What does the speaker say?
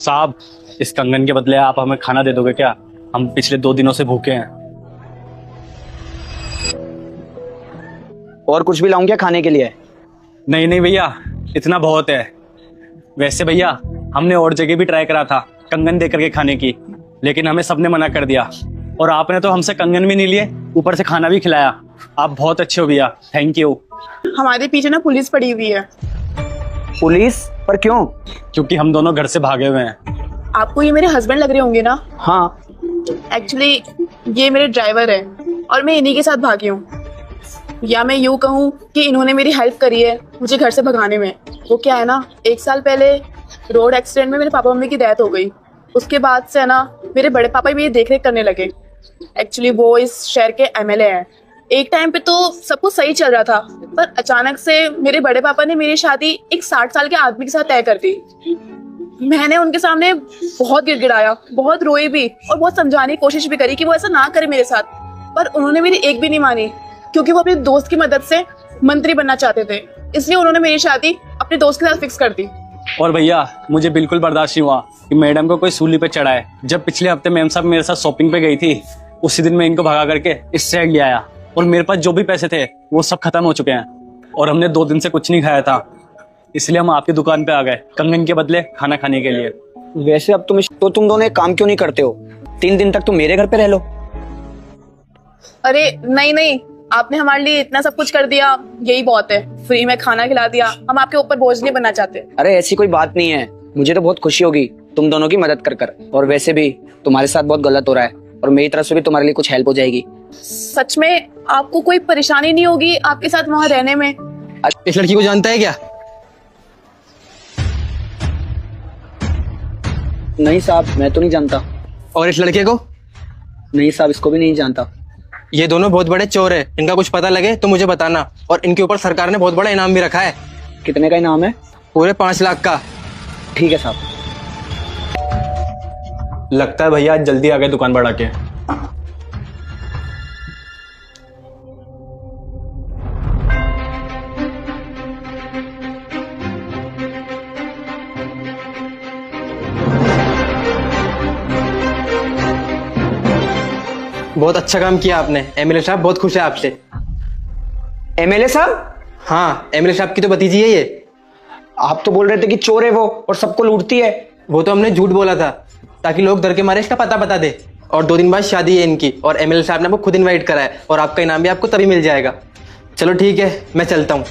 साहब, इस कंगन के बदले आप हमें खाना दे दोगे क्या? हम पिछले 2 दिनों से भूखे हैं। और कुछ भी लाऊं क्या खाने के लिए? नहीं नहीं भैया, इतना बहुत है। वैसे भैया, हमने और जगह भी ट्राई करा था कंगन दे करके खाने की, लेकिन हमें सबने मना कर दिया। और आपने तो हमसे कंगन भी नहीं लिए, ऊपर से खाना भी खिलाया। आप बहुत अच्छे हो भैया, थैंक यू। हमारे पीछे ना पुलिस पड़ी हुई है। पुलिस? पर क्यों? क्योंकि हम दोनों घर से भागे हुए हैं। आपको ये मेरे हस्बैंड लग रहे होंगे ना? हाँ। एक्चुअली ये मेरे ड्राइवर है और मैं इन्हीं के साथ भागी हूँ। या मैं यूँ कहूँ कि इन्होंने मेरी हेल्प करी है मुझे घर से भगाने में। वो क्या है ना, 1 साल पहले रोड एक्सीडेंट में मेरे पापा मम्मी की डेथ हो गई। उसके बाद से है ना, मेरे बड़े पापा ही मेरी देख रेख करने लगे। एक्चुअली वो इस शहर के एमएलए हैं। एक टाइम पे तो सब कुछ सही चल रहा था, पर अचानक से मेरे बड़े पापा ने मेरी शादी एक 60 साल के आदमी के साथ तय कर दी। मैंने उनके सामने बहुत गिड़गिड़ाया, बहुत रोई भी और बहुत समझाने की कोशिश भी करी कि वो ऐसा ना करे मेरे साथ, पर उन्होंने मेरी एक भी नहीं मानी, क्योंकि वो अपने दोस्त की मदद से मंत्री बनना चाहते थे। इसलिए उन्होंने मेरी शादी अपने दोस्त के साथ फिक्स कर दी। और भैया, मुझे बिल्कुल बर्दाश्त नहीं हुआ कि मैडम को कोई सूली पे चढ़ाए। जब पिछले हफ्ते मैम साहब मेरे साथ शॉपिंग पे गई थी, उसी दिन मैं इनको भगा करके इस साइड ले आया और मेरे पास जो भी पैसे थे वो सब खत्म हो चुके हैं और हमने 2 दिन से कुछ नहीं खाया था। इसलिए हम आपकी दुकान पे आ गए कंगन के बदले खाना खाने के लिए। वैसे अब तुम दोनों एक काम क्यों नहीं करते हो? 3 दिन तक तुम मेरे घर पे रह लो। अरे नहीं नहीं, आपने हमारे लिए इतना सब कुछ कर दिया, यही बहुत है। फ्री में खाना खिला दिया, हम आपके ऊपर बोझ नहीं बनना चाहते। अरे ऐसी कोई बात नहीं है, मुझे तो बहुत खुशी होगी तुम दोनों की मदद कर कर। और वैसे भी तुम्हारे साथ बहुत गलत हो रहा है और मेरी तरफ से भी तुम्हारे लिए कुछ हेल्प हो जाएगी। सच में आपको कोई परेशानी नहीं होगी आपके साथ वहाँ रहने में? इस लड़की को जानता है क्या? नहीं साहब, मैं तो नहीं जानता। और इस लड़के को? नहीं साहब, इसको भी नहीं जानता। ये दोनों बहुत बड़े चोर है, इनका कुछ पता लगे तो मुझे बताना। और इनके ऊपर सरकार ने बहुत बड़ा इनाम भी रखा है। कितने का इनाम है? पूरे 5 लाख का। ठीक है साहब। लगता है भैया आज जल्दी आ गए दुकान बढ़ा के। बहुत अच्छा काम किया आपने, एमएलए साहब बहुत खुश है आपसे। एमएलए साहब? हाँ, एमएलए साहब की तो भतीजी है ये। आप तो बोल रहे थे कि चोर है वो और सबको लूटती है। वो तो हमने झूठ बोला था ताकि लोग डर के मारे इसका पता बता दे। और 2 दिन बाद शादी है इनकी और एमएलए साहब ने आपको खुद इनवाइट करा है और आपका इनाम भी आपको तभी मिल जाएगा। चलो ठीक है, मैं चलता हूँ।